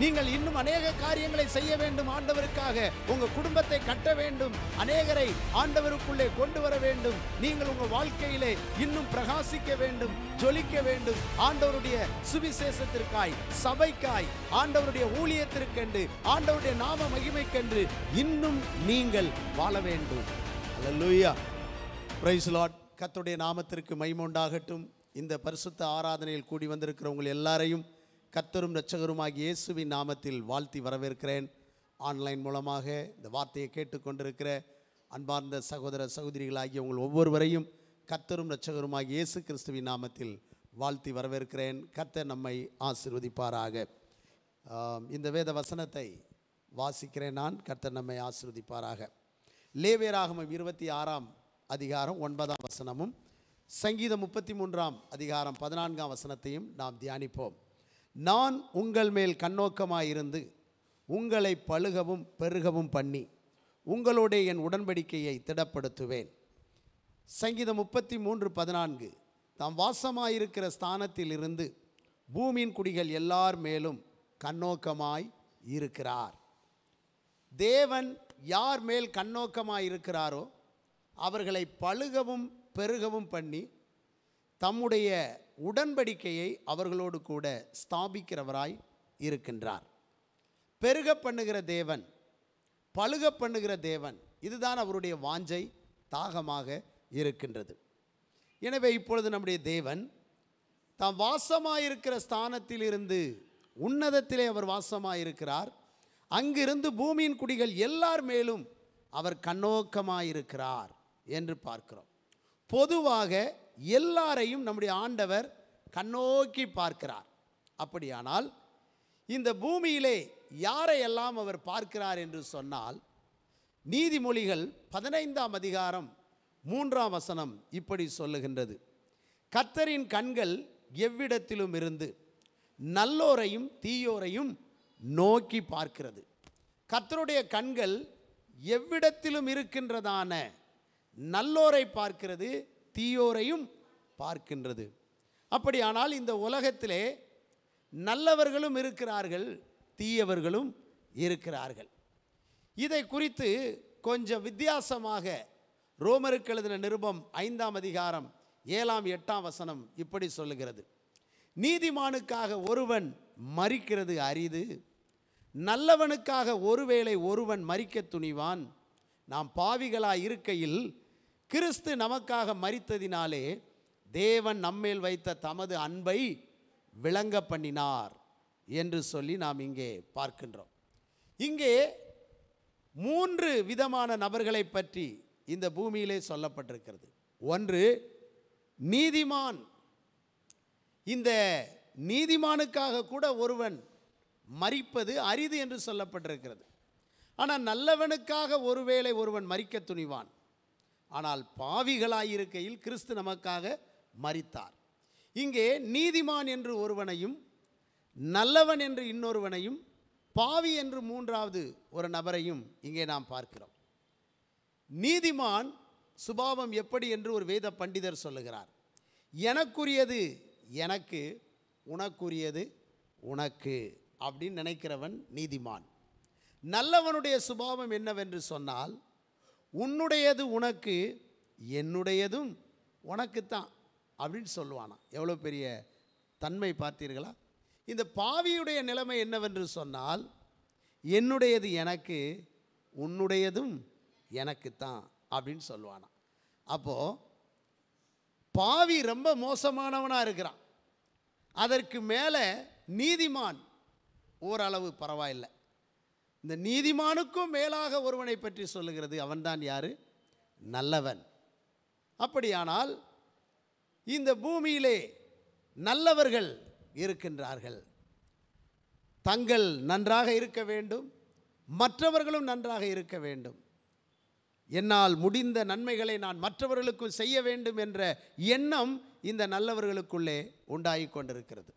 நீங்கள் இன்னும் அநேக காரியங்களை செய்ய வேண்டும். ஆண்டவருக்காக உங்க குடும்பத்தை கட்ட வேண்டும். அநேகரை ஆண்டவருக்குள்ளே கொண்டு வர வேண்டும். நீங்கள் உங்க வாழ்க்கையிலே இன்னும் பிரகாசிக்க வேண்டும், ஜொலிக்க வேண்டும். ஆண்டவருடைய சுவிசேஷத்திற்காய், சபைக்காய், ஆண்டவருடைய ஊழியத்திற்கென்று, ஆண்டவருடைய நாம மகிமைக்கென்று இன்னும் நீங்கள் வாழ வேண்டும். அல்லேலூயா, பிரைஸ் லார்ட். கர்த்தருடைய நாமத்திற்கு மகிமை உண்டாகட்டும். இந்த பரிசுத்த ஆராதனையில் கூடி வந்திருக்கிறவங்க எல்லாரையும் கர்த்தரும் இரட்சகருமாகிய இயேசுவின் நாமத்தில் வாழ்த்தி வரவேற்கிறேன். ஆன்லைன் மூலமாக இந்த வார்த்தையை கேட்டுக்கொண்டிருக்கிற அன்பார்ந்த சகோதர சகோதரிகளாகிய உங்கள் ஒவ்வொருவரையும் கர்த்தரும் இரட்சகருமாகிய இயேசு கிறிஸ்துவின் நாமத்தில் வாழ்த்தி வரவேற்கிறேன். கர்த்தர் நம்மை ஆசீர்வதிப்பாராக. இந்த வேத வசனத்தை வாசிக்கிறேன் நான். கர்த்தர் நம்மை ஆசீர்வதிப்பாராக. லேவியராகமம் 26ஆம் அதிகாரம் 9ஆம் வசனமும், சங்கீதம் 33ஆம் அதிகாரம் 14ஆம் வசனத்தையும் நாம் தியானிப்போம். நான் உங்கள் மேல் கண்ணோக்கமாயிருந்து உங்களை பழுகவும் பெருகவும் பண்ணி உங்களோட என் உடன்படிக்கையை திடப்படுத்துவேன். சங்கீதம் 33:14, தாம் வாசமாயிருக்கிற ஸ்தானத்தில் இருந்து பூமியின் குடிகள் எல்லார் மேலும் கண்ணோக்கமாய் இருக்கிறார். தேவன் யார் மேல் கண்ணோக்கமாய் இருக்கிறாரோ அவர்களை பழுகவும் பெருகவும் பண்ணி தம்முடைய உடன்படிக்கையை அவர்களோடு கூட ஸ்தாபிக்கிறவராய் இருக்கின்றார். பெருக பண்ணுகிற தேவன், பழுக பண்ணுகிற தேவன், இதுதான் அவருடைய வாஞ்சை, தாகமாக இருக்கின்றது. எனவே இப்பொழுது நம்முடைய தேவன் தாம் வாசமாயிருக்கிற ஸ்தானத்தில் இருந்து உன்னதத்திலே அவர் வாசமாயிருக்கிறார். அங்கிருந்து பூமியின் குடிகள் எல்லார் மேலும் அவர் கண்ணோக்கமாயிருக்கிறார் என்று பார்க்கிறோம். பொதுவாக எல்லாரையும் நம்முடைய ஆண்டவர் கண்ணோக்கி பார்க்கிறார். அப்படியானால் இந்த பூமியிலே யாரையெல்லாம் அவர் பார்க்கிறார் என்று சொன்னால், நீதிமொழிகள் 15ஆம் அதிகாரம் 3ஆம் வசனம் இப்படி சொல்லுகின்றது: கர்த்தரின் கண்கள் எவ்விடத்திலும் இருந்து நல்லோரையும் தீயோரையும் நோக்கி பார்க்கிறது. கர்த்தருடைய கண்கள் எவ்விடத்திலும் இருக்கின்றதான நல்லோரை பார்க்கிறது, தீயோரையும் பார்க்கின்றது. அப்படியானால் இந்த உலகத்திலே நல்லவர்களும் இருக்கிறார்கள், தீயவர்களும் இருக்கிறார்கள். இதை குறித்து கொஞ்சம் வித்தியாசமாக ரோமருக்கு எழுதின நிருபம் 5ஆம் அதிகாரம் 7ஆம் 8ஆம் வசனம் இப்படி சொல்லுகிறது: நீதிமானுக்காக ஒருவன் மரிக்கிறது அரிது, நல்லவனுக்காக ஒருவேளை ஒருவன் மரிக்க துணிவான். நாம் பாவிகளாய் இருக்கையில் கிறிஸ்து நமக்காக மரித்ததினாலே தேவன் நம்மேல் வைத்த தமது அன்பை விளங்க பண்ணினார் என்று சொல்லி நாம் இங்கே பார்க்கின்றோம். இங்கே 3 விதமான நபர்களை பற்றி இந்த பூமியிலே சொல்லப்பட்டிருக்கிறது. ஒன்று நீதிமான். இந்த நீதிமானுக்காக கூட ஒருவன் மரிப்பது அரிது என்று சொல்லப்பட்டிருக்கிறது. ஆனால் நல்லவனுக்காக ஒருவேளை ஒருவன் மரிக்க துணிவான். ஆனால் பாவிகளாயிருக்கையில் கிறிஸ்து நமக்காக மரித்தார். இங்கே நீதிமான் என்று ஒருவனையும், நல்லவன் என்று இன்னொருவனையும், பாவி என்று 3வது ஒரு நபரையும் இங்கே நாம் பார்க்கிறோம். நீதிமான் சுபாவம் எப்படி என்று ஒரு வேத பண்டிதர் சொல்லுகிறார்: எனக்குரியது எனக்கு, உனக்குரியது உனக்கு அப்படின்னு நினைக்கிறவன் நீதிமான். நல்லவனுடைய சுபாவம் என்னவென்று சொன்னால், உன்னுடையது உனக்கு, என்னுடையதும் உனக்குத்தான் அப்படின்னு சொல்லுவானா. எவ்வளோ பெரிய தன்மை பார்த்தீர்களா? இந்த பாவியுடைய நிலைமை என்னவென்று சொன்னால், என்னுடையது எனக்கு, உன்னுடையதும் எனக்குத்தான் அப்படின்னு சொல்லுவானா. அப்போது பாவி ரொம்ப மோசமானவனாக இருக்கிறான். அதற்கு மேலே நீதிமான் ஓரளவு பரவாயில்லை. இந்த நீதிமானுக்கும் மேலாக ஒருவனை பற்றி சொல்லுகிறது. அவன்தான் யாரு? நல்லவன். அப்படியானால் இந்த பூமியிலே நல்லவர்கள் இருக்கின்றார்கள். தங்கள் நன்றாக இருக்க வேண்டும், மற்றவர்களும் நன்றாக இருக்க வேண்டும். என்னால் முடிந்த நன்மைகளை நான் மற்றவர்களுக்கு செய்ய வேண்டும் என்ற எண்ணம் இந்த நல்லவர்களுக்குள்ளே உண்டாகி கொண்டிருக்கிறது.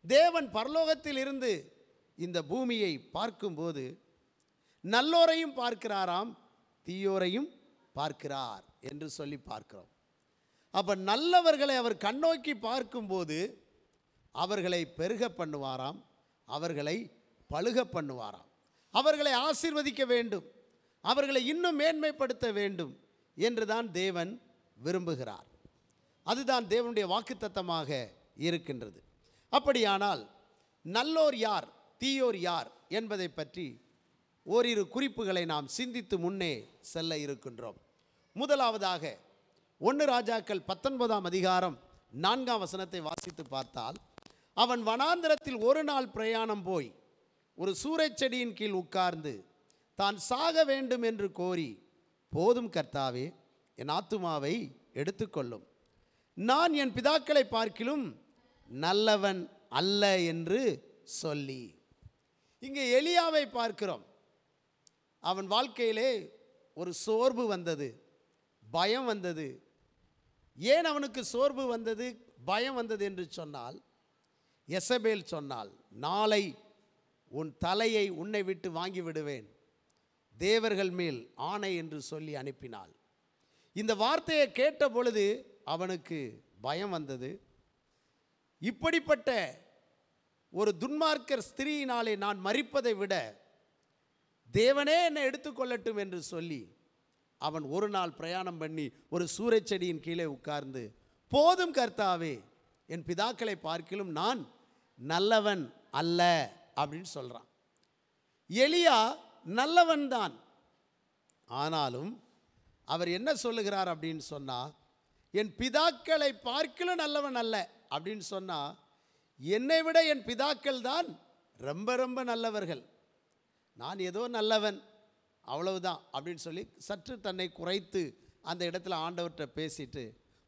தேவன் பரலோகத்தில் இருந்து இந்த பூமியை பார்க்கும்போது நல்லோரையும் பார்க்கிறாராம், தீயோரையும் பார்க்கிறார் என்று சொல்லி பார்க்கிறோம். அப்போ நல்லவர்களை அவர் கண்ணோக்கி பார்க்கும்போது அவர்களை பெருக பண்ணுவாராம், அவர்களை பலுக பண்ணுவாராம். அவர்களை ஆசீர்வதிக்க வேண்டும், அவர்களை இன்னும் மேன்மைப்படுத்த வேண்டும் என்றுதான் தேவன் விரும்புகிறார். அதுதான் தேவனுடைய வாக்குத்தத்தமாக இருக்கின்றது. அப்படியானால் நல்லோர் யார், தீயோர் யார் என்பதை பற்றி ஓரிரு குறிப்புகளை நாம் சிந்தித்து முன்னே செல்ல இருக்கின்றோம். முதலாவதாக 1 ராஜாக்கள் 19ஆம் அதிகாரம் 4ஆம் வசனத்தை வாசித்து பார்த்தால், அவன் வனாந்திரத்தில் ஒரு நாள் பிரயாணம் போய் ஒரு சூரைச் செடியின் கீழ் உட்கார்ந்து தான் சாக வேண்டும் என்று கோரி, போதும் கர்த்தாவே, என் ஆத்துமாவை எடுத்துக்கொள்ளும், நான் என் பிதாக்களை பார்க்கிலும் நல்லவன் அல்ல என்று சொல்லி. இங்கே எலியாவை பார்க்கிறோம். அவன் வாழ்க்கையிலே ஒரு சோர்வு வந்தது, பயம் வந்தது. ஏன் அவனுக்கு சோர்வு வந்தது, பயம் வந்தது என்று சொன்னால், யெசபேல் சொன்னாள், நாளை உன் தலையை உன்னை விட்டு வாங்கி விடுவேன், தேவர்கள் மேல் ஆணை என்று சொல்லி அனுப்பினாள். இந்த வார்த்தையை கேட்ட பொழுது அவனுக்கு பயம் வந்தது. இப்படிப்பட்ட ஒரு துன்மார்க்கர் ஸ்திரீயினாலே நான் மரிப்பதை விட தேவனே என்னை எடுத்துக்கொள்ளட்டும் என்று சொல்லி அவன் ஒரு நாள் பிரயாணம் பண்ணி ஒரு சூரைச் செடியின் கீழே உட்கார்ந்து, போதும் கர்த்தாவே, என் பிதாக்களை பார்க்கிலும் நான் நல்லவன் அல்ல அப்படின்னு சொல்கிறான். எலியா நல்லவன் தான், ஆனாலும் அவர் என்ன சொல்லுகிறார் அப்படின்னு சொன்னால், என் பிதாக்களை பார்க்கிலும் நல்லவன் அல்ல அப்படின்னு சொன்னால், என்னை விட என் பிதாக்கள் தான் ரொம்ப ரொம்ப நல்லவர்கள், நான் ஏதோ நல்லவன் அவ்வளவுதான் அப்படின்னு சொல்லி சற்று தன்னை குறைத்து அந்த இடத்துல ஆண்டவர்கிட்ட பேசிட்டு,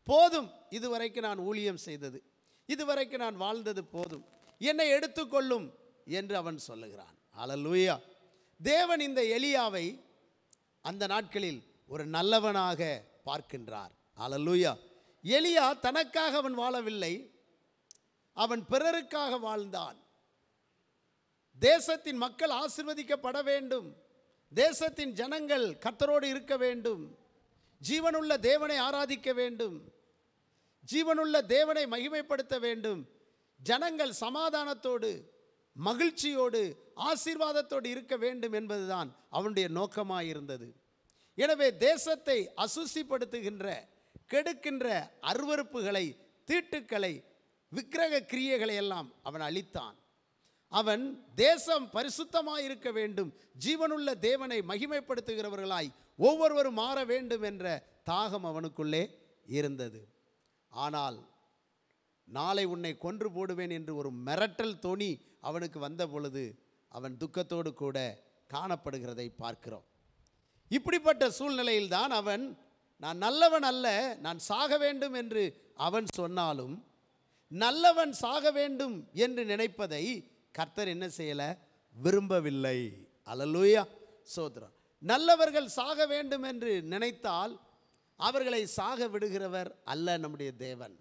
போதும், இதுவரைக்கும் நான் ஊழியம் செய்தது, இதுவரைக்கும் நான் வாழ்ந்தது போதும், என்னை எடுத்துக்கொள்ளும் என்று அவன் சொல்லுகிறான். அல்லேலூயா. தேவன் இந்த எலியாவை அந்த நாட்களில் ஒரு நல்லவனாக பார்க்கின்றார். அல்லேலூயா. எலியா தனக்காக அவன் வாழவில்லை, அவன் பிறருக்காக வாழ்ந்தான். தேசத்தின் மக்கள் ஆசீர்வதிக்கப்பட வேண்டும், தேசத்தின் ஜனங்கள் கர்த்தரோடு இருக்க வேண்டும், ஜீவனுள்ள தேவனை ஆராதிக்க வேண்டும், ஜீவனுள்ள தேவனை மகிமைப்படுத்த வேண்டும், ஜனங்கள் சமாதானத்தோடு மகிழ்ச்சியோடு ஆசீர்வாதத்தோடு இருக்க வேண்டும் என்பதுதான் அவனுடைய நோக்கமாக இருந்தது. எனவே தேசத்தை அசுசிப்படுத்துகின்ற, கெடுக்கின்ற அருவருப்புகளை, தீட்டுக்களை, விக்கிரக கிரியைகளை எல்லாம் அவன் அழித்தான். அவன் தேசம் பரிசுத்தமாய் இருக்க வேண்டும், ஜீவனுள்ள தேவனை மகிமைப்படுத்துகிறவர்களாய் ஒவ்வொருவரும் மாற வேண்டும் என்ற தாகம் அவனுக்குள்ளே இருந்தது. ஆனால் நாளை உன்னை கொன்று போடுவேன் என்று ஒரு மிரட்டல் தொனி அவனுக்கு வந்த பொழுது அவன் துக்கத்தோடு கூட காணப்படுகிறதை பார்க்கிறோம். இப்படிப்பட்ட சூழ்நிலையில்தான் அவன், நான் நல்லவன் அல்ல, நான் சாக வேண்டும் என்று அவன் சொன்னாலும், நல்லவன் சாக வேண்டும் என்று நினைப்பதை கர்த்தர் என்ன செய்யலை, விரும்பவில்லை. அல்லேலூயா, சோதரம். நல்லவர்கள் சாக வேண்டும் என்று நினைத்தால் அவர்களை சாக விடுகிறவர் அல்ல நம்முடைய தேவன்.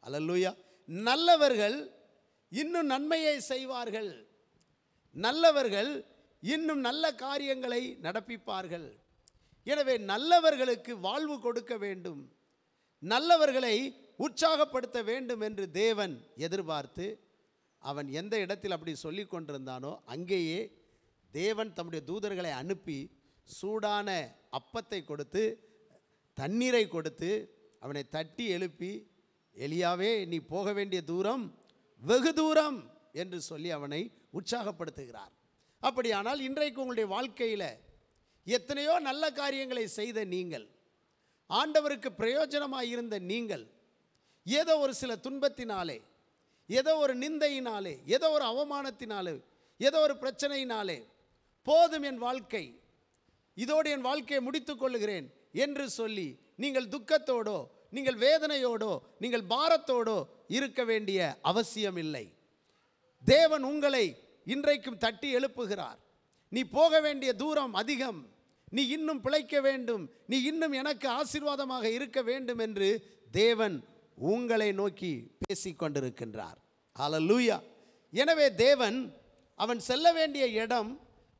அல்லேலூயா. நல்லவர்கள் இன்னும் நன்மையை செய்வார்கள், நல்லவர்கள் இன்னும் நல்ல காரியங்களை நடப்பிப்பார்கள். எனவே நல்லவர்களுக்கு வாழ்வு கொடுக்க வேண்டும், நல்லவர்களை உற்சாகப்படுத்த வேண்டும் என்று தேவன் எதிர்பார்த்து அவன் எந்த இடத்தில் அப்படி சொல்லி கொண்டிருந்தானோ அங்கேயே தேவன் தம்முடைய தூதர்களை அனுப்பி சூடான அப்பத்தை கொடுத்து, தண்ணீரை கொடுத்து, அவனை தட்டி எழுப்பி, எலியாவே, நீ போக வேண்டிய தூரம் வெகு தூரம் என்று சொல்லி அவனை உற்சாகப்படுத்துகிறார். அப்படியானால் இன்றைக்கு உங்களுடைய வாழ்க்கையில் எத்தனையோ நல்ல காரியங்களை செய்த நீங்கள், ஆண்டவருக்கு பிரயோஜனமாக இருந்த நீங்கள், ஏதோ ஒரு சில துன்பத்தினாலே, ஏதோ ஒரு நிந்தையினாலே, ஏதோ ஒரு அவமானத்தினாலே, ஏதோ ஒரு பிரச்சனையினாலே, போதும் என் வாழ்க்கை, இதோடு என் வாழ்க்கையை முடித்துக் கொள்ளுகிறேன் என்று சொல்லி நீங்கள் துக்கத்தோடோ, நீங்கள் வேதனையோடோ, நீங்கள் பாரத்தோடோ இருக்க வேண்டிய அவசியம் இல்லை. தேவன் உங்களை இன்றைக்கும் தட்டி எழுப்புகிறார். நீ போக வேண்டிய தூரம் அதிகம், நீ இன்னும் பிழைக்க வேண்டும், நீ இன்னும் எனக்கு ஆசீர்வாதமாக இருக்க வேண்டும் என்று தேவன் உங்களை நோக்கி பேசிக்கொண்டிருக்கின்றார். ஹல்லேலூயா. எனவே தேவன் அவன் செல்ல வேண்டிய இடம்,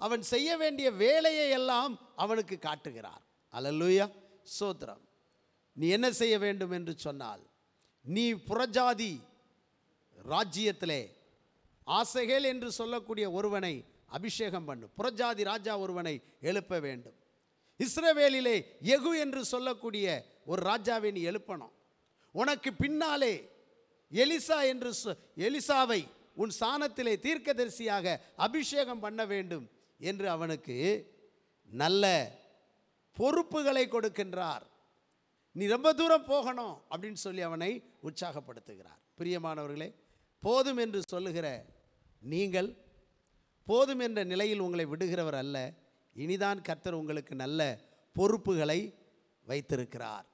அவன் செய்ய வேண்டிய வேலையை எல்லாம் அவனுக்கு காட்டுகிறார். ஹல்லேலூயா, ஸ்தோத்திரம். நீ என்ன செய்ய வேண்டும் என்று சொன்னால், நீ புறஜாதி ராஜ்யத்திலே ஆசகேல் என்று சொல்லக்கூடிய ஒருவனை அபிஷேகம் பண்ணு. புறஜாதி ராஜா ஒருவனை எழுப்ப வேண்டும். இஸ்ரவேலிலே யெகூ என்று சொல்லக்கூடிய ஒரு ராஜாவை நீ எழுப்பணும். உனக்கு பின்னாலே எலிசாவை உன் ஸ்தானத்திலே தீர்க்கதரிசியாக அபிஷேகம் பண்ண வேண்டும் என்று அவனுக்கு நல்ல பொறுப்புகளை கொடுக்கின்றார். நீ ரொம்ப தூரம் போகணும் அப்படின்னு சொல்லி அவனை உற்சாகப்படுத்துகிறார். பிரியமானவர்களே, போதும் என்று சொல்லுகிற நீங்கள் போதும் என்ற நிலையில் உங்களை விடுகிறவர் அல்ல. இனிதான் கர்த்தர் உங்களுக்கு நல்ல பொறுப்புகளை வைத்திருக்கிறார்.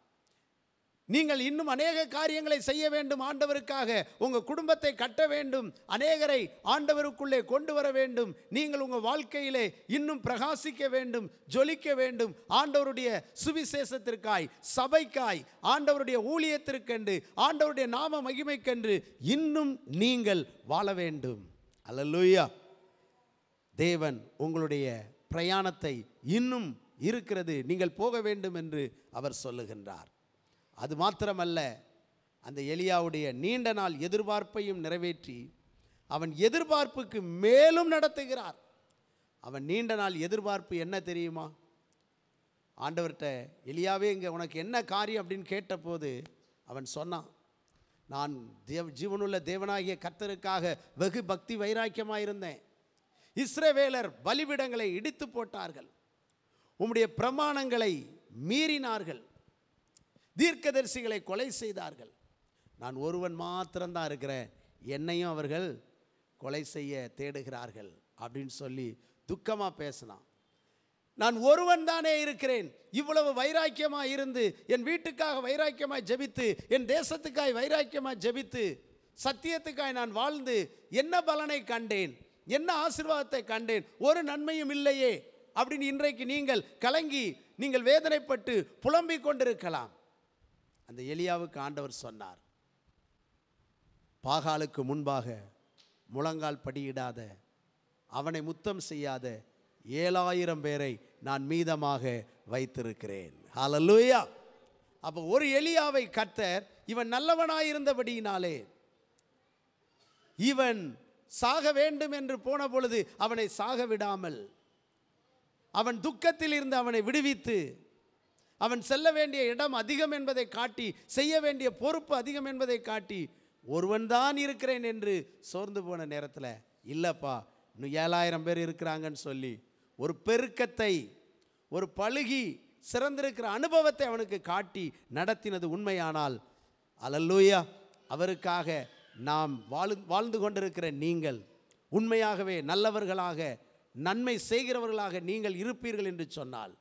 நீங்கள் இன்னும் அநேக காரியங்களை செய்ய வேண்டும். ஆண்டவருக்காக உங்கள் குடும்பத்தை கட்ட வேண்டும். அநேகரை ஆண்டவருக்குள்ளே கொண்டு வர வேண்டும். நீங்கள் உங்கள் வாழ்க்கையிலே இன்னும் பிரகாசிக்க வேண்டும், ஜொலிக்க வேண்டும். ஆண்டவருடைய சுவிசேஷத்திற்காய், சபைக்காய், ஆண்டவருடைய ஊழியத்திற்கென்று, ஆண்டவருடைய நாம மகிமைக்கென்று இன்னும் நீங்கள் வாழ வேண்டும். அல்லேலூயா. தேவன் உங்களுடைய பிரயாணத்தை இன்னும் இருக்கிறது, நீங்கள் போக வேண்டும் என்று அவர் சொல்லுகின்றார். அது மாத்திரமல்ல, அந்த எலியாவுடைய நீண்ட நாள் எதிர்பார்ப்பையும் நிறைவேற்றி அவன் எதிர்பார்ப்புக்கு மேலும் நடத்துகிறார். அவன் நீண்ட நாள் எதிர்பார்ப்பு என்ன தெரியுமா? ஆண்டவர்கிட்ட, எலியாவே இங்கே உனக்கு என்ன காரியம் அப்படின்னு கேட்டபோது அவன் சொன்னான், நான் ஜீவனுள்ள தேவனாகிய கர்த்தருக்காக வெகு பக்தி வைராக்கியமாக இருந்தேன். இஸ்ரவேலர் பலிபீடங்களை இடித்து போட்டார்கள், உம்முடைய பிரமாணங்களை மீறினார்கள், தீர்க்கதரிசிகளை கொலை செய்தார்கள். நான் ஒருவன் மாத்திரம்தான் இருக்கிறேன், என்னையும் அவர்கள் கொலை செய்ய தேடுகிறார்கள் அப்படின்னு சொல்லி துக்கமாக பேசினான். நான் ஒருவன் தானே இருக்கிறேன், இவ்வளவு வைராக்கியமாக இருந்து, என் வீட்டுக்காக வைராக்கியமாக ஜெபித்து, என் தேசத்துக்காய் வைராக்கியமாக ஜெபித்து, சத்தியத்துக்காய் நான் வாழ்ந்து என்ன பலனை கண்டேன், என்ன ஆசீர்வாதத்தை கண்டேன், ஒரு நன்மையும் இல்லையே அப்படின்னு இன்றைக்கு நீங்கள் கலங்கி நீங்கள் வேதனைப்பட்டு புலம்பிக் கொண்டிருக்கலாம். அந்த எலியாவுக்கு ஆண்டவர் சொன்னார், பாகாலுக்கு முன்பாக முழங்கால் படியிடாத, அவனை முத்தம் செய்யாத 7000 பேரை நான் மீதமாக வைத்திருக்கிறேன். ஹல்லேலூயா. அப்போ ஒரு எலியாவை கர்த்தர், இவன் நல்லவனாயிருந்தபடியினாலே, இவன் சாக வேண்டும் என்று போன பொழுது அவனை சாக விடாமல், அவன் துக்கத்தில் இருந்து அவனை விடுவித்து, அவன் செல்ல வேண்டிய இடம் அதிகம் என்பதை காட்டி, செய்ய வேண்டிய பொறுப்பு அதிகம் என்பதை காட்டி, ஒருவன் தான் இருக்கிறேன் என்று சோர்ந்து போன நேரத்தில், இல்லைப்பா இன்னும் 7000 பேர் இருக்கிறாங்கன்னு சொல்லி ஒரு பெருக்கத்தை, ஒரு பழுகி சிறந்திருக்கிற அனுபவத்தை அவனுக்கு காட்டி நடத்தினது உண்மையானால், அல்லேலூயா, அவருக்காக நாம் வாழ்ந்து கொண்டிருக்கிற நீங்கள் உண்மையாகவே நல்லவர்களாக, நன்மை செய்கிறவர்களாக நீங்கள் இருப்பீர்கள் என்று சொன்னால்,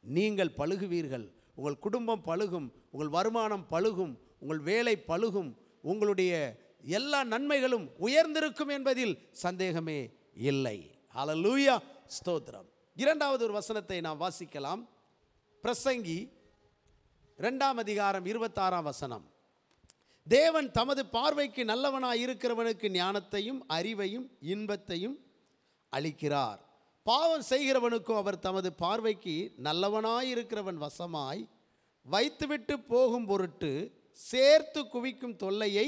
நீங்கள் பழுகுவீர்கள். உங்கள் குடும்பம் பழுகும், உங்கள் வருமானம் பழுகும், உங்கள் வேலை பழுகும், உங்களுடைய எல்லா நன்மைகளும் உயர்ந்திருக்கும் என்பதில் சந்தேகமே இல்லை. ஹல்லேலூயா, ஸ்தோத்திரம். இரண்டாவது ஒரு வசனத்தை நாம் வாசிக்கலாம். பிரசங்கி 2ஆம் அதிகாரம் 26ஆம் வசனம். தேவன் தமது பார்வைக்கு நல்லவனாய் இருக்கிறவனுக்கு ஞானத்தையும் அறிவையும் இன்பத்தையும் அளிக்கிறார். பாவம் செய்கிறவனுக்கோ அவர் தமது பார்வைக்கு நல்லவனாயிருக்கிறவன் வசமாய் வைத்துவிட்டு போகும் பொருட்டு சேர்த்து குவிக்கும் தொல்லையை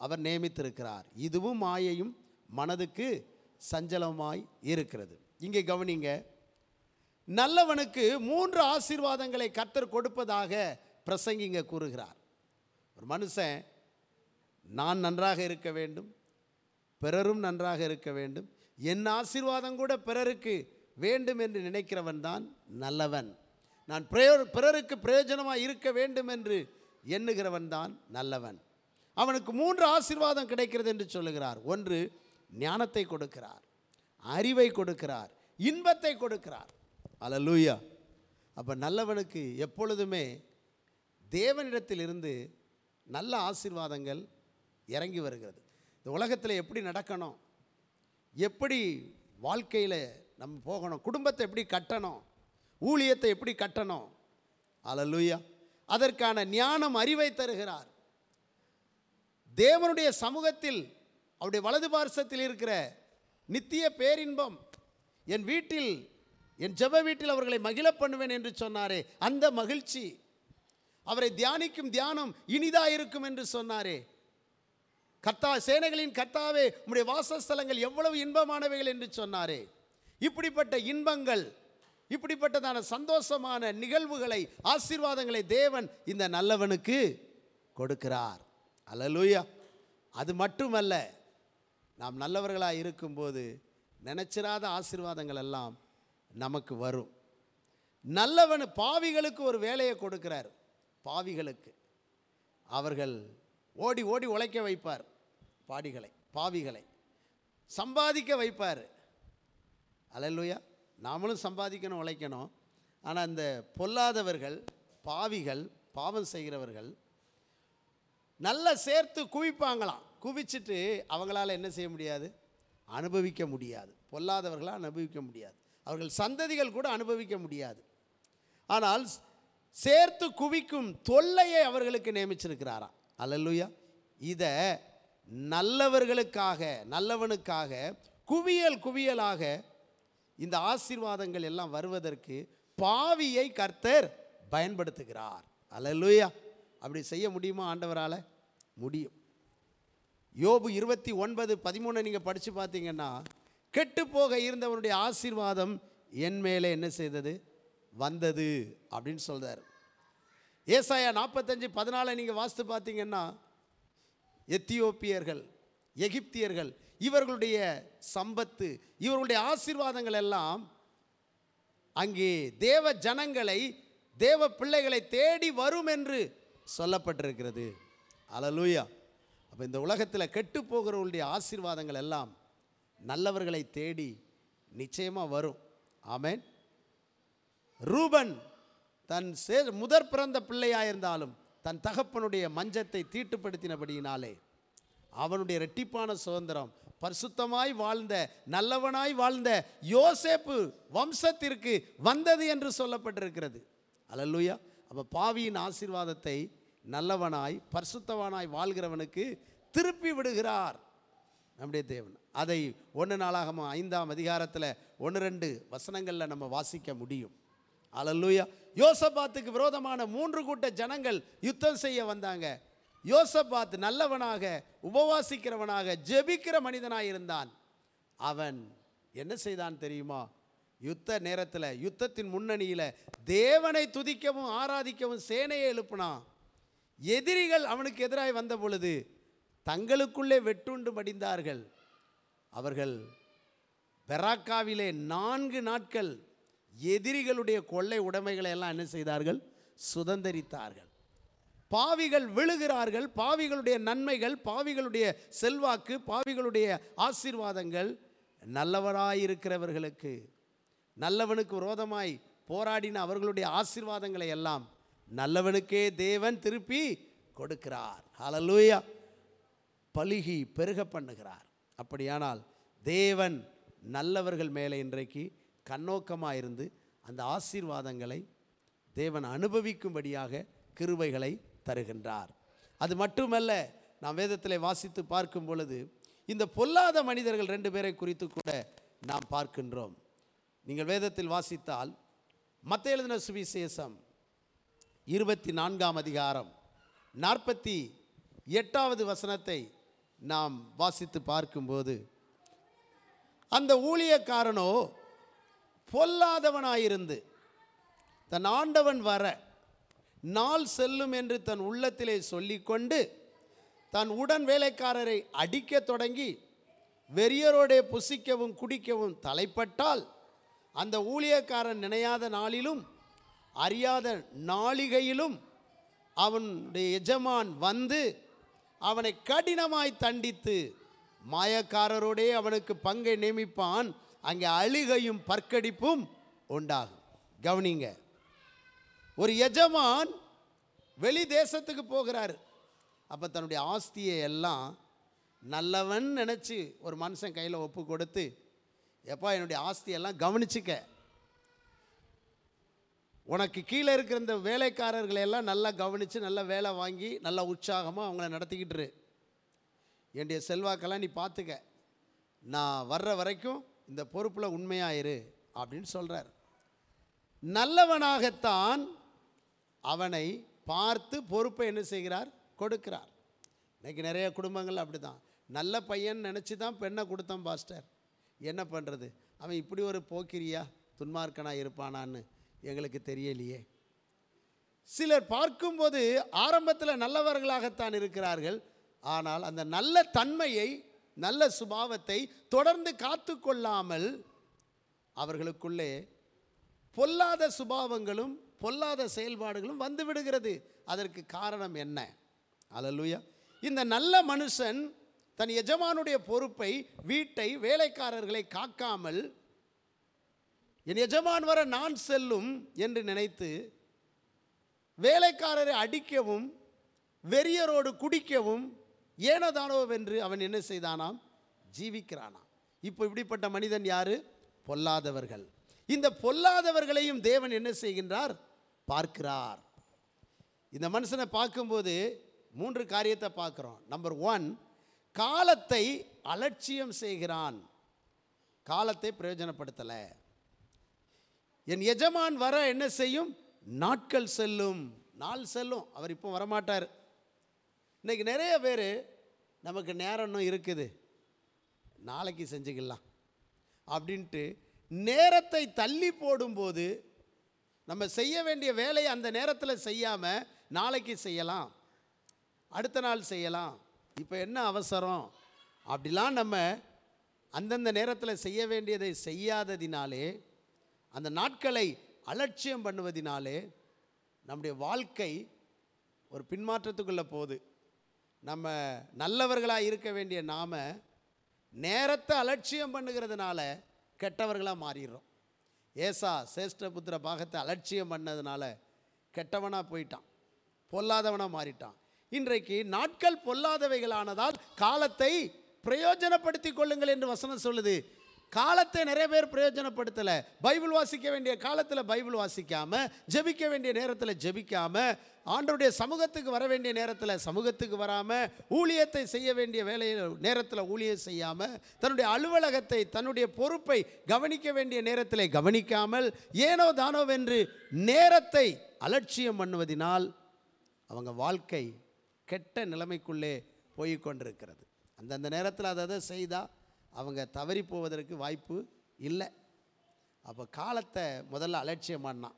அவர் நியமித்திருக்கிறார். இதுவும் மாயையும் மனதுக்கு சஞ்சலமாய் இருக்கிறது. இங்கே கவனிங்க, நல்லவனுக்கு 3 ஆசீர்வாதங்களை கர்த்தர் கொடுப்பதாக பிரசங்கிங்க கூறுகிறார். ஒரு மனுஷன் நான் நன்றாக இருக்க வேண்டும், பிறரும் நன்றாக இருக்க வேண்டும், என் ஆசீர்வாதம் கூட பிறருக்கு வேண்டும் என்று நினைக்கிறவன் தான் நல்லவன். நான் பிறருக்கு பிரயோஜனமாக இருக்க வேண்டும் என்று எண்ணுகிறவன் தான் நல்லவன். அவனுக்கு 3 ஆசீர்வாதம் கிடைக்கிறது என்று சொல்லுகிறார். 1, ஞானத்தை கொடுக்கிறார், அறிவை கொடுக்கிறார், இன்பத்தை கொடுக்கிறார். அல்லேலூயா. அப்போ நல்லவனுக்கு எப்பொழுதுமே தேவனிடத்தில் இருந்து நல்ல ஆசீர்வாதங்கள் இறங்கி வருகிறது. இந்த உலகத்தில் எப்படி நடக்கணும், எப்படி வாழ்க்கையில் நம்ம போகணும், குடும்பத்தை எப்படி கட்டணும், ஊழியத்தை எப்படி கட்டணும், அல்லேலூயா, அதற்கான ஞானம் அறிவை தருகிறார். தேவனுடைய சமூகத்தில் அவருடைய வலது பார்சத்தில் இருக்கிற நித்திய பேரின்பம், என் வீட்டில், என் ஜெப வீட்டில் அவர்களை மகிழ பண்ணுவேன் என்று சொன்னாரே, அந்த மகிழ்ச்சி, அவரை தியானிக்கும் தியானம் இனிதாக இருக்கும் என்று சொன்னாரே, சேனைகளின் கர்த்தாவே உம்முடைய வாசஸ்தலங்கள் எவ்வளவு இன்பமானவைகள் என்று சொன்னாரே. இப்படிப்பட்ட இன்பங்கள், இப்படிப்பட்டதான சந்தோஷமான நிகழ்வுகளை, ஆசீர்வாதங்களை தேவன் இந்த நல்லவனுக்கு கொடுக்கிறார். அல்லேலூயா. அது மட்டுமல்ல, நாம் நல்லவர்களாக இருக்கும்போது நினைச்சிராத ஆசீர்வாதங்கள் எல்லாம் நமக்கு வரும். நல்லவன் பாவிகளுக்கு ஒரு வேலையை கொடுக்கிறார். பாவிகளுக்கு அவர்கள் ஓடி ஓடி உழைக்க வைப்பார். பாவிகளை சம்பாதிக்க வைப்பார். அல்லேலூயா. நாமளும் சம்பாதிக்கணும், உழைக்கணும். ஆனால் இந்த பொல்லாதவர்கள், பாவிகள், பாவம் செய்கிறவர்கள் நல்லா சேர்த்து குவிப்பாங்களாம். குவிச்சிட்டு அவங்களால என்ன செய்ய முடியாது? அனுபவிக்க முடியாது. பொல்லாதவர்களால் அனுபவிக்க முடியாது. அவர்கள் சந்ததிகள் கூட அனுபவிக்க முடியாது. ஆனால் சேர்த்து குவிக்கும் தொல்லையை அவர்களுக்கு நியமிச்சிருக்கிறாராம். அல்லேலூயா. இதை நல்லவனுக்காக குவியலாக இந்த ஆசீர்வாதங்கள் எல்லாம் வருவதற்கு பாவியை கர்த்தர் பயன்படுத்துகிறார். அல்லேலூயா. அப்படி செய்ய முடியுமா ஆண்டவரால்? முடியும். யோபு 29:13 நீங்கள் படித்து பார்த்தீங்கன்னா, கெட்டு போக இருந்தவனுடைய ஆசீர்வாதம் என் மேலே என்ன செய்தது? வந்தது அப்படின்னு சொல்கிறார். ஏசாயா 45:14 நீங்கள் வாசித்து பார்த்தீங்கன்னா, எத்தியோப்பியர்கள், எகிப்தியர்கள், இவர்களுடைய சம்பத்து, இவர்களுடைய ஆசீர்வாதங்கள் எல்லாம் அங்கே தேவ ஜனங்களை, தேவ பிள்ளைகளை தேடி வரும் என்று சொல்லப்பட்டிருக்கிறது. அல்லேலூயா. அப்போ இந்த உலகத்தில் கெட்டு போகிறவர்களுடைய ஆசீர்வாதங்கள் எல்லாம் நல்லவர்களை தேடி நிச்சயமாக வரும். ஆமென். ரூபன் தன் முதற் பிறந்த பிள்ளையாயிருந்தாலும் தன் தகப்பனுடைய மஞ்சத்தை தீட்டுப்படுத்தினபடியினாலே அவனுடைய இரட்டிப்பான சுதந்திரம் பரிசுத்தமாய் வாழ்ந்த, நல்லவனாய் வாழ்ந்த யோசேப்பு வம்சத்திற்கு வந்தது என்று சொல்லப்பட்டிருக்கிறது. அல்லேலூயா. அப்போ பாவியின் ஆசீர்வாதத்தை நல்லவனாய் பரிசுத்தவானாய் வாழ்கிறவனுக்கு திருப்பி விடுகிறார் நம்முடைய தேவன். அதை 1 நாளாகமம் 5ஆம் அதிகாரத்தில் 1-2 வசனங்களில் நம்ம வாசிக்க முடியும். அல்லேலூயா. யோசபாத்துக்கு விரோதமான 3 கூட்ட ஜனங்கள் யுத்தம் செய்ய வந்தாங்க. யோசபாத் நல்லவனாக, உபவாசிக்கிறவனாக, ஜெபிக்கிற மனிதனாக இருந்தான். அவன் என்ன செய்தான் தெரியுமா? யுத்த நேரத்தில், யுத்தத்தின் முன்னணியில் தேவனை துதிக்கவும் ஆராதிக்கவும் சேனையை எழுப்பினான். எதிரிகள் அவனுக்கு எதிராய் வந்த பொழுது தங்களுக்குள்ளே வெட்டுண்டு மடிந்தார்கள். அவர்கள் பெராக்காவிலே 4 நாட்கள் எதிரிகளுடைய கொள்ளை உடைமைகளை எல்லாம் என்ன செய்தார்கள்? சுதந்தரித்தார்கள். பாவிகள் விழுகிறார்கள். பாவிகளுடைய நன்மைகள், பாவிகளுடைய செல்வாக்கு, பாவிகளுடைய ஆசீர்வாதங்கள் நல்லவராயிருக்கிறவர்களுக்கு, நல்லவனுக்கு விரோதமாய் போராடின அவர்களுடைய ஆசீர்வாதங்களை எல்லாம் நல்லவனுக்கே தேவன் திருப்பி கொடுக்கிறார். ஹல்லேலூயா. பலுகி பெருக பண்ணுகிறார். அப்படியானால் தேவன் நல்லவர்கள் மேலே இன்றைக்கு கண்ணோக்கமாக இருந்து அந்த ஆசீர்வாதங்களை தேவன் அனுபவிக்கும்படியாக கிருபைகளை தருகின்றார். அது மட்டுமல்ல, நாம் வேதத்தில் வாசித்து பார்க்கும் பொழுது இந்த பொல்லாத மனிதர்கள் 2 பேரை குறித்து கூட நாம் பார்க்கின்றோம். நீங்கள் வேதத்தில் வாசித்தால் மத்தேயு எழுதின சுவிசேஷம் 24ஆம் அதிகாரம் 48வது வசனத்தை நாம் வாசித்து பார்க்கும்போது, அந்த ஊழியக்காரனோ பொல்லாதவனாயிருந்து தன் ஆண்டவன் வர நாள் செல்லும் என்று தன் உள்ளத்திலே சொல்லிக்கொண்டு தன் உடன் வேலைக்காரரை அடிக்க தொடங்கி வெறியரோடே புசிக்கவும் குடிக்கவும் தலைப்பட்டால், அந்த ஊழியக்காரன் நினையாத நாளிலும் அறியாத நாளிகையிலும் அவனுடைய எஜமான் வந்து அவனை கடினமாய் தண்டித்து மாயக்காரரோடே அவனுக்கு பங்கை நியமிப்பான். அங்கே அழுகையும் பற்கடிப்பும் உண்டாகும். கவனிங்க, ஒரு எஜமான் வெளி தேசத்துக்கு போகிறார். அப்போ தன்னுடைய ஆஸ்தியை எல்லாம் நல்லவன் நினச்சி ஒரு மனுஷன் கையில் ஒப்பு கொடுத்து, எப்பா என்னுடைய ஆஸ்தியெல்லாம் கவனிச்சுக்க, உனக்கு கீழே இருக்கிற இந்த வேலைக்காரர்களையெல்லாம் நல்லா கவனித்து நல்ல வேலை வாங்கி நல்லா உற்சாகமாக அவங்கள நடத்திக்கிட்டுரு, என்னுடைய செல்வாக்கெல்லாம் நீ பார்த்துக்க, நான் வர்ற வரைக்கும் இந்த பொறுப்பில் உண்மையாயிரு அப்படின்னு சொல்கிறார். நல்லவனாகத்தான் அவனை பார்த்து பொறுப்பை என்ன செய்கிறார்? கொடுக்கிறார். இன்றைக்கி நிறைய குடும்பங்கள் அப்படி தான். நல்ல பையன் நினச்சி தான் பெண்ணை கொடுத்தான் பாஸ்டர், என்ன பண்ணுறது, அவன் இப்படி ஒரு போக்கிரியா துன்மார்க்கனாக இருப்பானான்னு எங்களுக்கு தெரியலையே. சிலர் பார்க்கும்போது ஆரம்பத்தில் நல்லவர்களாகத்தான் இருக்கிறார்கள், ஆனால் அந்த நல்ல தன்மையை, நல்ல சுபாவத்தை தொடர்ந்து காத்து கொள்ளாமல் அவர்களுக்குள்ளே பொல்லாத சுபாவங்களும் பொல்லாத செயல்பாடுகளும் வந்து விடுகிறது. அதற்கு காரணம் என்ன? அல்லேலூயா. இந்த நல்ல மனுஷன் தன் எஜமானுடைய பொறுப்பை, வீட்டை, வேலைக்காரர்களை காக்காமல் என் எஜமான் வர நான் செல்லும் என்று நினைத்து வேலைக்காரரை அடிக்கவும் வெறியரோடு குடிக்கவும் ஏனோதானோவென்று அவன் என்ன செய்தானாம்? ஜீவிக்கிறானாம். இப்போ இப்படிப்பட்ட மனிதன் யாரு? பொல்லாதவர்கள். இந்த பொல்லாதவர்களையும் தேவன் என்ன செய்கின்றார்? பார்க்கிறார். இந்த மனுஷனை பார்க்கும்போது 3 காரியத்தை பார்க்குறோம். நம்பர் 1, காலத்தை அலட்சியம் செய்கிறான், காலத்தை பிரயோஜனப்படுத்தலை. என் எஜமான் வர என்ன செய்யும்? நாட்கள் செல்லும், நாள் செல்லும், அவர் இப்போ வரமாட்டார். இன்றைக்கி நிறைய பேர் நமக்கு நேரம் இன்னும் இருக்குது, நாளைக்கு செஞ்சுக்கலாம் அப்படின்ட்டு நேரத்தை தள்ளி போடும்போது நம்ம செய்ய வேண்டிய வேலையை அந்த நேரத்தில் செய்யாமல் நாளைக்கு செய்யலாம், அடுத்த நாள் செய்யலாம், இப்போ என்ன அவசரம் அப்படிலாம் நம்ம அந்தந்த நேரத்தில் செய்ய வேண்டியதை செய்யாததினாலே, அந்த நாட்களை அலட்சியம் பண்ணுவதினாலே நம்முடைய வாழ்க்கை ஒரு பின்மாற்றத்துக்குள்ளே போகுது. நம்ம நல்லவர்களாக இருக்க வேண்டிய நாம் நேரத்தை அலட்சியம் பண்ணுகிறதுனால கெட்டவர்களாக மாறிடுறோம். ஏசா சேஷ்டபுத்திர பாகத்தை அலட்சியம் பண்ணதுனால கெட்டவனாக போயிட்டான், பொல்லாதவனாக மாறிட்டான். இன்றைக்கு நாட்கள் பொல்லாதவைகளானதால் காலத்தை பிரயோஜனப்படுத்தி கொள்ளுங்கள் என்று வசனம் சொல்லுது. காலத்தை நிறைய பேர் பிரயோஜனப்படுத்தலை. பைபிள் வாசிக்க வேண்டிய காலத்தில் பைபிள் வாசிக்காமல், ஜெபிக்க வேண்டிய நேரத்தில் ஜெபிக்காமல், ஆண்டவருடைய சமூகத்துக்கு வர வேண்டிய நேரத்தில் சமூகத்துக்கு வராமல், ஊழியத்தை செய்ய வேண்டிய வேலையில் நேரத்தில் ஊழியம் செய்யாமல், தன்னுடைய அலுவலகத்தை, தன்னுடைய பொறுப்பை கவனிக்க வேண்டிய நேரத்தில் கவனிக்காமல், ஏனோ தானோவென்று நேரத்தை அலட்சியம் பண்ணுவதினால் அவங்க வாழ்க்கை கெட்ட நிலைமைக்குள்ளே போய்கொண்டிருக்கிறது. அந்தந்த நேரத்தில் அதை செய்தால் அவங்க தவறி போவதற்கு வாய்ப்பு இல்லை. அப்போ காலத்தை முதல்ல அலட்சியம் பண்ணான்.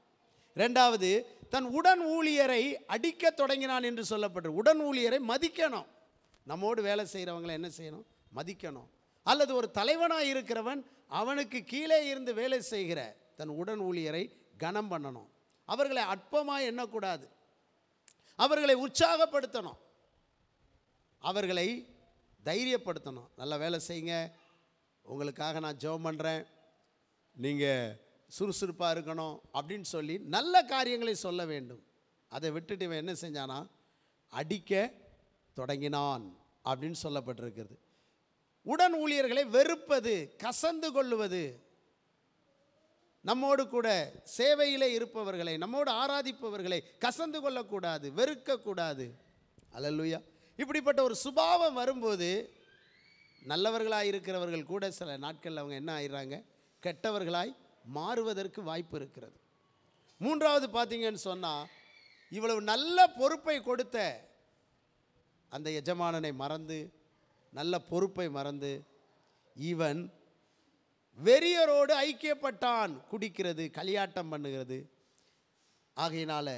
2வது, தன் உடன் ஊழியரை அடிக்க தொடங்கினான் என்று சொல்லப்பட்டு, உடன் ஊழியரை மதிக்கணும். நம்மோடு வேலை செய்கிறவங்களை என்ன செய்யணும்? மதிக்கணும். அல்லது ஒரு தலைவனாக இருக்கிறவன் அவனுக்கு கீழே இருந்து வேலை செய்கிற தன் உடன் ஊழியரை கனம் பண்ணணும். அவர்களை அற்பமாக எண்ணக்கூடாது, அவர்களை உற்சாகப்படுத்தணும், அவர்களை தைரியப்படுத்தணும். நல்ல வேலை செய்யுங்க, உங்களுக்காக நான் ஜெபம் பண்ணுறேன், நீங்கள் சுறுசுறுப்பாக இருக்கணும் அப்படின்னு சொல்லி நல்ல காரியங்களை சொல்ல வேண்டும். அதை விட்டுட்டு இவன் என்ன செஞ்சானா? அடிக்க தொடங்கினான் அப்படின்னு சொல்லப்பட்டிருக்கிறது. உடன் ஊழியர்களை வெறுப்பது, கசந்து கொள்ளுவது, நம்மோடு கூட சேவையிலே இருப்பவர்களை, நம்மோடு ஆராதிப்பவர்களை கசந்து கொள்ளக்கூடாது, வெறுக்கக்கூடாது. அல்லேலூயா. இப்படிப்பட்ட ஒரு சுபாவம் வரும்போது நல்லவர்களாக இருக்கிறவர்கள் கூட சில நாட்களில் அவங்க என்ன ஆயிடுறாங்க? கெட்டவர்களாய் மாறுவதற்கு வாய்ப்பு இருக்கிறது. 3வது பார்த்தீங்கன்னு சொன்னால், இவ்வளவு நல்ல பொறுப்பை கொடுத்த அந்த எஜமானனை மறந்து, நல்ல பொறுப்பை மறந்து இவன் வெறியரோடு ஐக்கியப்பட்டான். குடிக்கிறது, களியாட்டம் பண்ணுகிறது. ஆகையினால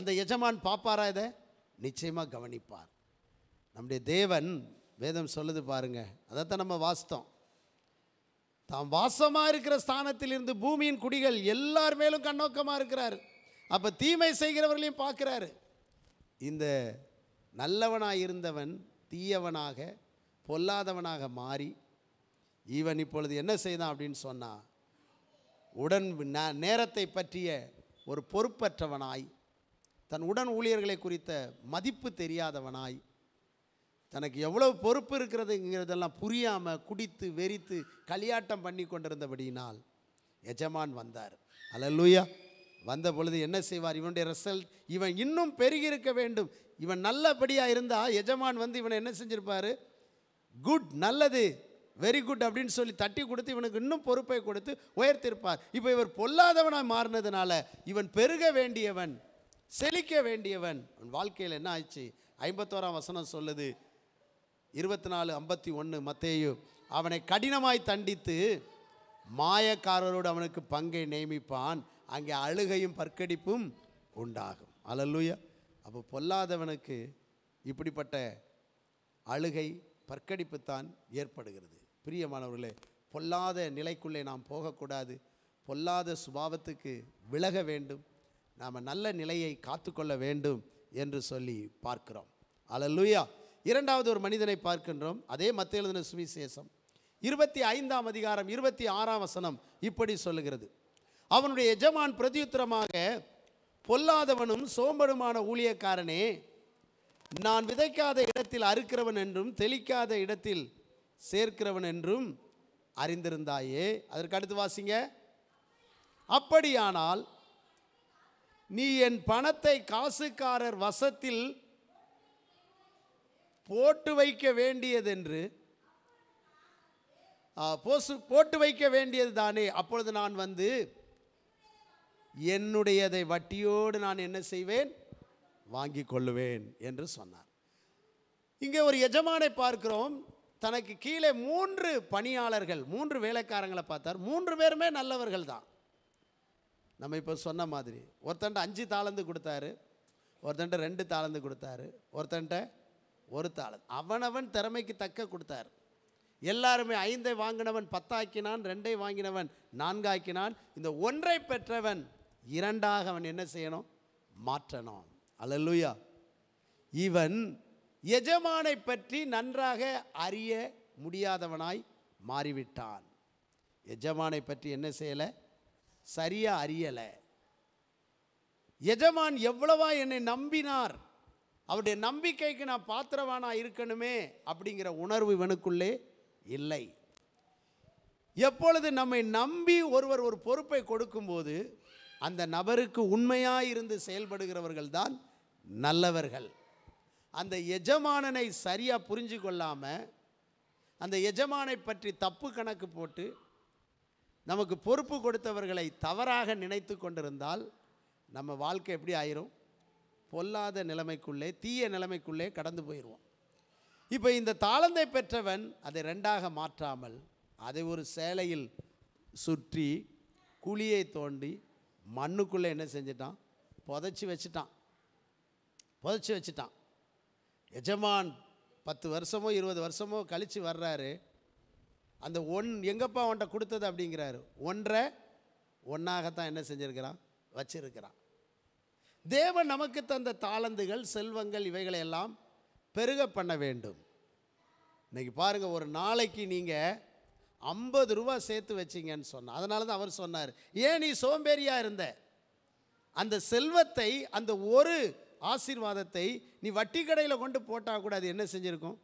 அந்த எஜமான் பார்ப்பாரா? இதை நிச்சயமாக கவனிப்பார். நம்முடைய தேவன் வேதம் சொல்லுது பாருங்க, அதைத்தான் நம்ம வாசித்தோம். தாம் வாசமாக இருக்கிற ஸ்தானத்தில் இருந்து பூமியின் குடிகள் எல்லார் மேலும் கண்ணோக்கமாக இருக்கிறார். அப்போ தீமை செய்கிறவர்களையும் பார்க்குறாரு. இந்த நல்லவனாக இருந்தவன் தீயவனாக, பொல்லாதவனாக மாறி இவன் இப்பொழுது என்ன செய்தான் அப்படின்னு சொன்னால், உடன் நேரத்தை பற்றிய ஒரு பொறுப்பற்றவனாய், தன் உடன் ஊழியர்களை குறித்த மதிப்பு தெரியாதவனாய், தனக்கு எவ்வளவு பொறுப்பு இருக்கிறதுங்கிறதெல்லாம் புரியாமல் குடித்து வெறித்து களியாட்டம் பண்ணி கொண்டிருந்தபடியினால் எஜமான் வந்தார். அல்லேலூயா. வந்த பொழுது என்ன செய்வார்? இவனுடைய ரிசல்ட், இவன் இன்னும் பெருகி இருக்க வேண்டும். இவன் நல்லபடியாக இருந்தால் எஜமான் வந்து இவனை என்ன செஞ்சிருப்பார்? குட், நல்லது, வெரி குட் அப்படின்னு சொல்லி தட்டி கொடுத்து இவனுக்கு இன்னும் பொறுப்பை கொடுத்து உயர்த்திருப்பார். இப்போ இவர் பொல்லாதவனாக மாறினதுனால இவன் பெருக வேண்டியவன், செழிக்க வேண்டியவன். அவன் வாழ்க்கையில் என்ன ஆயிடுச்சு? 51ஆம் வசனம் சொல்லுது, 24:51 மத்தேயு, அவனை கடினமாய் தண்டித்து மாயக்காரரோடு அவனுக்கு பங்கை நியமிப்பான், அங்கே அழுகையும் பற்கடிப்பும் உண்டாகும். அல்லேலூயா. அப்போ பொல்லாதவனுக்கு இப்படிப்பட்ட அழுகை பற்கடிப்புத்தான் ஏற்படுகிறது. பிரியமானவர்களே, பொல்லாத நிலைக்குள்ளே நாம் போகக்கூடாது. பொல்லாத சுபாவத்துக்கு விலக வேண்டும். நாம் நல்ல நிலையை காத்துக்கொள்ள வேண்டும் என்று சொல்லி பார்க்கிறோம். அல்லேலூயா. இரண்டாவது ஒரு மனிதனை பார்க்கின்றோம். அதே மத்தேயு எழுதின சுவிசேஷம் 25ஆம் அதிகாரம் 26ஆம் வசனம் இப்படி சொல்லுகிறது. அவனுடைய எஜமான் பிரதியுத்தரமாக, பொல்லாதவனும் சோம்பலுமான ஊழியக்காரனே, நான் விதைக்காத இடத்தில் அறுக்கிறவன் என்றும் தெளிக்காத இடத்தில் சேர்க்கிறவன் என்றும் அறிந்திருந்தாயே. அதற்கு அடுத்து வாசிங்க. அப்படியானால் நீ என் பணத்தை காசுக்காரர் வசத்தில் போட்டு வைக்க வேண்டியதென்று போட்டு வைக்க வேண்டியது தானே. அப்பொழுது நான் வந்து என்னுடையதை வட்டியோடு நான் என்ன செய்வேன், வாங்கி கொள்ளுவேன் என்று சொன்னார். இங்கே ஒரு எஜமானை பார்க்கிறோம். தனக்கு கீழே 3 பணியாளர்கள், 3 வேலைக்காரங்களை பார்த்தார். 3 பேருமே நல்லவர்கள் தான். நம்ம இப்போ சொன்ன மாதிரி ஒருத்தன்ட்ட 5 தாளந்து கொடுத்தாரு, ஒருத்தன்ட்ட 2 தாளந்து கொடுத்தாரு, ஒருத்தன்ட்ட 1 தாளந்து. அவனவன் திறமைக்கு தக்க கொடுத்தார். எல்லாருமே 5 வாங்கினவன் 10 ஆக்கினான், 2 வாங்கினவன் 4 ஆக்கினான். இந்த 1 பெற்றவன் 2ஆக அவன் என்ன செய்யணும், மாற்றணும். அல்லேலூயா. இவன் எஜமானை பற்றி நன்றாக அறிய முடியாதவனாய் மாறிவிட்டான். எஜமானை பற்றி என்ன செய்யலை, சரியா அறியலை. எஜமான் எவ்வளவா என்னை நம்பினார், அவருடைய நம்பிக்கைக்கு நான் பாத்திரவானா இருக்கணுமே அப்படிங்கிற உணர்வு இவனுக்குள்ளே இல்லை. எப்பொழுது நம்மை நம்பி ஒருவர் ஒரு பொறுப்பை கொடுக்கும்போது அந்த நபருக்கு உண்மையாக இருந்து செயல்படுகிறவர்கள் தான் நல்லவர்கள். அந்த எஜமானனை சரியாக புரிஞ்சு கொள்ளாமல், அந்த எஜமானை பற்றி தப்பு கணக்கு போட்டு நமக்கு பொறுப்பு கொடுத்தவர்களை தவறாக நினைத்து கொண்டிருந்தால் நம்ம வாழ்க்கை எப்படி ஆயிரும், பொல்லாத நிலைமைக்குள்ளே, தீய நிலைமைக்குள்ளே கடந்து போயிடுவோம். இப்போ இந்த தாளந்தை பெற்றவன் அதை 2ஆக மாற்றாமல் அதை ஒரு சேலையில் சுற்றி குழியை தோண்டி மண்ணுக்குள்ளே என்ன செஞ்சிட்டான், புதைச்சி வச்சிட்டான். எஜமான் 10 வருஷமோ 20 வருஷமோ கழித்து வர்றாரு. அந்த எங்கப்பா உன்ட்ட கொடுத்தது அப்படிங்கிறாரு. 1 ஒன்றாகத்தான் என்ன செஞ்சுருக்கிறான், வச்சிருக்கிறான். தேவன் நமக்கு தந்த தாளந்துகள், செல்வங்கள், இவைகளை எல்லாம் பெருக பண்ண வேண்டும். இன்றைக்கி பாருங்கள், ஒரு நாளைக்கு நீங்கள் 50 ரூபா சேர்த்து வச்சிங்கன்னு சொன்னால், அதனால தான் அவர் சொன்னார், ஏன் நீ சோம்பேறியாக இருந்த, அந்த செல்வத்தை, அந்த ஒரு ஆசீர்வாதத்தை நீ வட்டி கடையில் கொண்டு போட்டால் கூட அது என்ன செஞ்சுருக்கும்,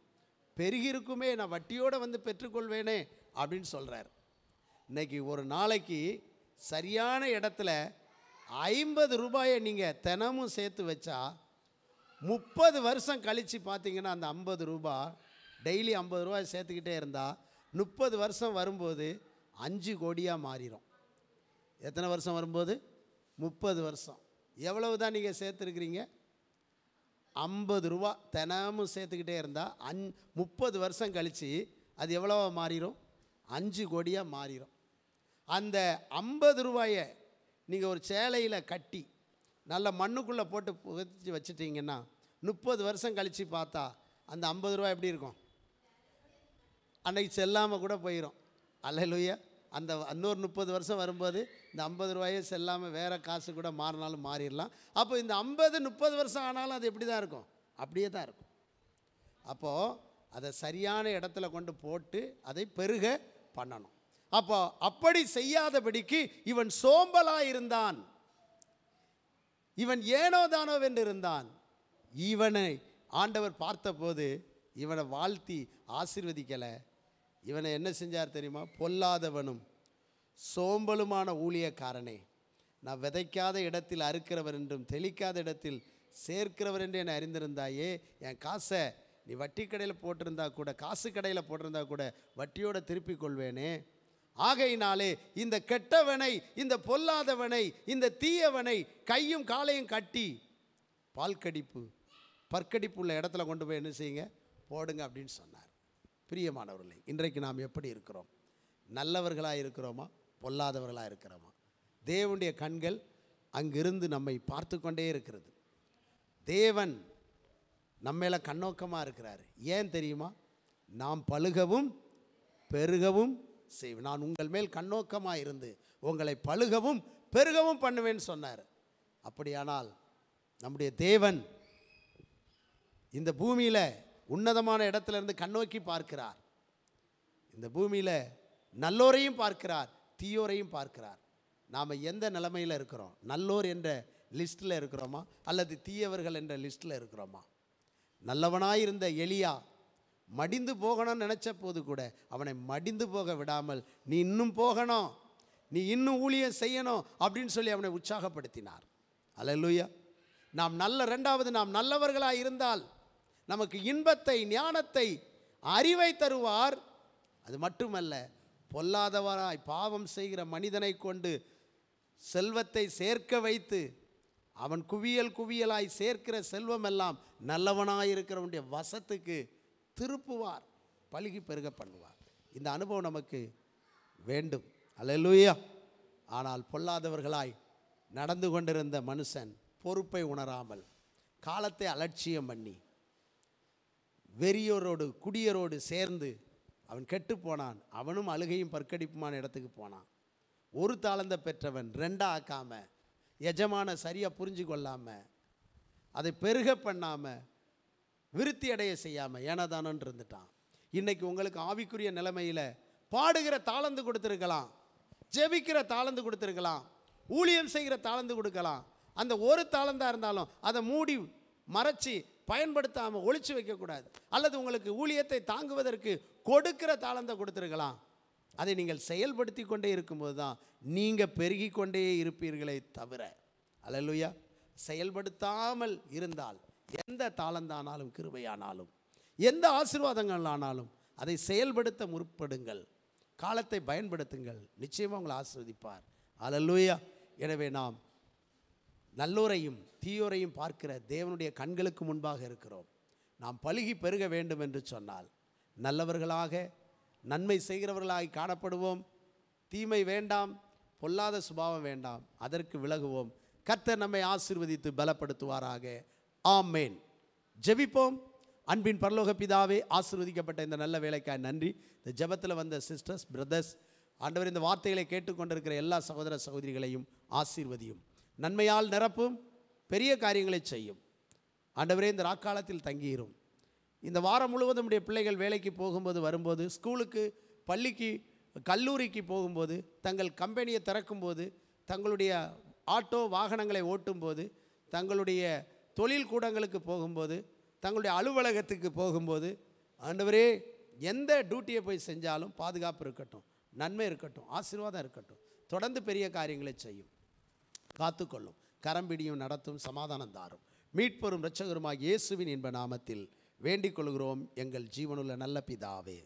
பெருகிருக்குமே, நான் வட்டியோடு வந்து பெற்றுக்கொள்வேனே அப்படின்னு சொல்கிறார். இன்றைக்கி ஒரு நாளைக்கு சரியான இடத்துல 50 ரூபாயை நீங்கள் தினமும் சேர்த்து வச்சா 30 வருஷம் கழித்து பார்த்தீங்கன்னா அந்த 50 ரூபா, டெய்லி 50 ரூபாய் சேர்த்துக்கிட்டே இருந்தால் 30 வருஷம் வரும்போது 5 கோடியாக மாறிடும். எத்தனை வருஷம் வரும்போது? 30 வருஷம். எவ்வளவு தான் நீங்கள் சேர்த்துருக்கிறீங்க? 50 ரூபா தினமும் சேர்த்துக்கிட்டே இருந்தால் 30 வருஷம் கழித்து அது எவ்வளவா மாறிடும்? 5 கோடியாக மாறிடும். அந்த 50 ரூபாயை நீங்கள் ஒரு சேலையில் கட்டி நல்ல மண்ணுக்குள்ளே போட்டு புதைச்சி வச்சிட்டிங்கன்னா 30 வருஷம் கழித்து பார்த்தா அந்த 50 ரூபா எப்படி இருக்கும்? அன்னைக்கு செல்லாமல் கூட போயிடும். அல்லேலூயா. அந்த இன்னொரு 30 வருஷம் வரும்போது இந்த 50 ரூபாயே செல்லாமல் வேறு காசு கூட மாறினாலும் மாறிடலாம். அப்போ இந்த 50-30 வருஷம் ஆனாலும் அது எப்படி தான் இருக்கும்? அப்படியே தான் இருக்கும். அப்போது அதை சரியான இடத்துல கொண்டு போட்டு அதை பெருக பண்ணணும். அப்போ அப்படி செய்யாதபடிக்கு இவன் சோம்பலாக இருந்தான், இவன் ஏனோ தானோ வென்று இருந்தான். இவனை ஆண்டவர் பார்த்தபோது இவனை வாழ்த்தி ஆசீர்வதிக்கலை. இவனை என்ன செஞ்சார் தெரியுமா? பொல்லாதவனும் சோம்பலுமான ஊழியக்காரனே, நான் விதைக்காத இடத்தில் அறுக்கிறவர் என்றும் தெளிக்காத இடத்தில் சேர்க்கிறவர் என்று என்னை அறிந்திருந்தாயே, என் காசை நீ வட்டி கடையில் போட்டிருந்தா கூட, காசு கடையில் போட்டிருந்தா கூட வட்டியோடு திருப்பிக் கொள்வேனே. ஆகையினாலே இந்த கெட்டவனை, இந்த பொல்லாதவனை, இந்த தீயவனை கையும் காலையும் கட்டி பால் கடிப்பு, பற்கடிப்பு உள்ள இடத்துல கொண்டு போய் என்ன செய்யுங்க? போடுங்க அப்படின்னு சொன்னார். பிரியமானவர்களே, இன்றைக்கு நாம் எப்படி இருக்கிறோம்? நல்லவர்களாக இருக்கிறோமா, பொல்லாதவர்களாக இருக்கிறோமா? தேவனுடைய கண்கள் அங்கிருந்து நம்மை பார்த்து கொண்டே இருக்கிறது. தேவன் நம்மேல கண்ணோக்கமாக இருக்கிறார். ஏன் தெரியுமா? நாம் பழுகவும் பெருகவும் செய்வேன், நான் உங்கள் மேல் கண்ணோக்கமாக இருந்து உங்களை பழுகவும் பெருகவும் பண்ணுவேன்னு சொன்னார். அப்படியானால் நம்முடைய தேவன் இந்த பூமியில் உன்னதமான இடத்துல இருந்து கண்ணோக்கி பார்க்கிறார். இந்த பூமியில் நல்லோரையும் பார்க்கிறார், தீயோரையும் பார்க்கிறார். நாம் எந்த நிலைமையில் இருக்கிறோம்? நல்லோர் என்ற லிஸ்ட்டில் இருக்கிறோமா, அல்லது தீயவர்கள் என்ற லிஸ்ட்டில் இருக்கிறோமா? நல்லவனாயிருந்த எலியா மடிந்து போகணும்னு நினச்ச போது கூட அவனை மடிந்து போக விடாமல், நீ இன்னும் போகணும், நீ இன்னும் ஊழியம் செய்யணும் அப்படின்னு சொல்லி அவனை உற்சாகப்படுத்தினார். அல்லேலூயா. ரெண்டாவது நாம் நல்லவர்களாக இருந்தால் நமக்கு இன்பத்தை, ஞானத்தை, அறிவை தருவார். அது மட்டுமல்ல, பொல்லாதவராய் பாவம் செய்கிற மனிதனை கொண்டு செல்வத்தை சேர்க்க வைத்து அவன் குவியல் குவியலாய் சேர்க்கிற செல்வம் எல்லாம் நல்லவனாயிருக்கிறவனுடைய வசத்துக்கு திருப்புவார், பலுகி பெருக பண்ணுவார். இந்த அனுபவம் நமக்கு வேண்டும். அல்லேலூயா. ஆனால் பொல்லாதவர்களாய் நடந்து கொண்டிருந்த மனுஷன் பொறுப்பை உணராமல் காலத்தை அலட்சியம் பண்ணி வெறியோரோடு குடியரோடு சேர்ந்து அவன் கெட்டு போனான். அவனும் அழுகையும் பற்கடிப்புமான இடத்துக்கு போனான். ஒரு தாளந்தை பெற்றவன் ரெண்டா ஆக்காம, எஜமான சரியாக புரிஞ்சு கொள்ளாமல், அதை பெருக பண்ணாமல், விருத்தி அடைய செய்யாமல் ஏனதானன்னு இருந்துட்டான். இன்றைக்கி உங்களுக்கு ஆவிக்குரிய நிலைமையில் பாடுகிற தாளந்து கொடுத்துருக்கலாம், ஜெபிக்கிற தாளந்து கொடுத்துருக்கலாம், ஊழியம் செய்கிற தாளந்து கொடுக்கலாம். அந்த ஒரு தாளந்தாக இருந்தாலும் அதை மூடி மறைச்சி பயன்படுத்தாமல் ஒழிச்சு வைக்கக்கூடாது. அல்லது உங்களுக்கு ஊழியத்தை தாங்குவதற்கு கொடுக்கிற தாளந்தை கொடுத்துருக்கலாம். அதை நீங்கள் செயல்படுத்தி கொண்டே இருக்கும்போது தான் நீங்கள் பெருகி கொண்டே இருப்பீர்களே தவிர, அல்லேலூயா, செயல்படுத்தாமல் இருந்தால் எந்த தாளந்தானாலும் கிருபையானாலும் எந்த ஆசீர்வாதங்கள் ஆனாலும் அதை செயல்படுத்த முற்படுங்கள், காலத்தை பயன்படுத்துங்கள், நிச்சயமாக உங்களை ஆசீர்வதிப்பார். அல்லேலூயா. எனவே நாம் நல்லோரையும் தீயோரையும் பார்க்கிற தேவனுடைய கண்களுக்கு முன்பாக இருக்கிறோம். நாம் பலுகி பெருக வேண்டும் என்று சொன்னால் நல்லவர்களாக, நன்மை செய்கிறவர்களாக காணப்படுவோம். தீமை வேண்டாம், பொல்லாத சுபாவம் வேண்டாம், அதற்கு விலகுவோம். கர்த்தர் நம்மை ஆசீர்வதித்து பலப்படுத்துவாராக. ஆமேன். ஜெபிப்போம். அன்பின் பரலோக பிதாவே, ஆசீர்வதிக்கப்பட்ட இந்த நல்ல வேலைக்காய் நன்றி. இந்த ஜெபத்தில் வந்த சிஸ்டர்ஸ், பிரதர்ஸ், ஆண்டவர் இந்த வார்த்தைகளை கேட்டுக்கொண்டிருக்கிற எல்லா சகோதர சகோதரிகளையும் ஆசீர்வதியும், நன்மையால் நிரப்பும், பெரிய காரியங்களை செய்யும். ஆண்டவரே, இந்த ராக்காலத்தில் தங்கியிரும். இந்த வாரம் முழுவதும் நம்முடைய பிள்ளைகள் வேலைக்கு போகும்போது, வரும்போது, ஸ்கூலுக்கு, பள்ளிக்கு, கல்லூரிக்கு போகும்போது, தங்கள் கம்பெனியை திறக்கும்போது, தங்களுடைய ஆட்டோ வாகனங்களை ஓட்டும்போது, தங்களுடைய தொழில் கூடங்களுக்கு போகும்போது, தங்களுடைய அலுவலகத்துக்கு போகும்போது, ஆண்டவரே, எந்த டியூட்டியை போய் செஞ்சாலும் பாதுகாப்பு இருக்கட்டும், நன்மை இருக்கட்டும், ஆசீர்வாதம் இருக்கட்டும். தொடர்ந்து பெரிய காரியங்களை செய்யும், காத்துக்கொள்ளும், கரம்பிடியும் நடத்தும், சமாதானம் தாரும். மீட்பெரும் இரட்சகருமாகிய இயேசுவின் இன்ப நாமத்தில் வேண்டிக் கொள்கிறோம் எங்கள் ஜீவனுள்ள நல்ல பிதாவே.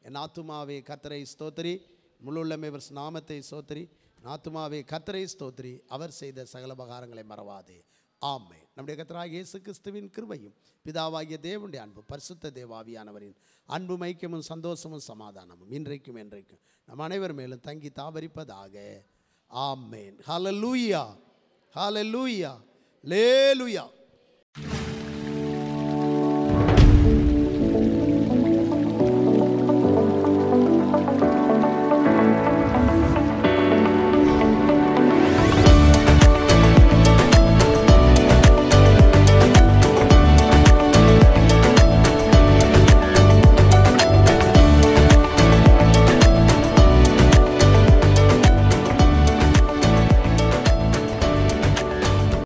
என் ஆத்துமாவே கர்த்தரை ஸ்தோத்திரி, முழுள்ளமே அவர் நாமத்தை ஸ்தோத்திரி. ஆத்துமாவே கர்த்தரை ஸ்தோத்திரி, அவர் செய்த சகல உபகாரங்களை மறவாதே. ஆமென். நம்முடைய கர்த்தராகிய இயேசு கிறிஸ்துவின் கிருபையும், பிதாவாகிய தேவனுடைய அன்பு, பரிசுத்த தேவாவியானவரின் அன்பும் ஐக்கியமும் சந்தோஷமும் சமாதானமும் இன்றைக்கும் என்றைக்கும் நம் அனைவர் மேலும் தங்கி தாபரிப்பதாக. ஆமென். ஹல்லேலூயா, ஹல்லேலூயா, அல்லேலூயா.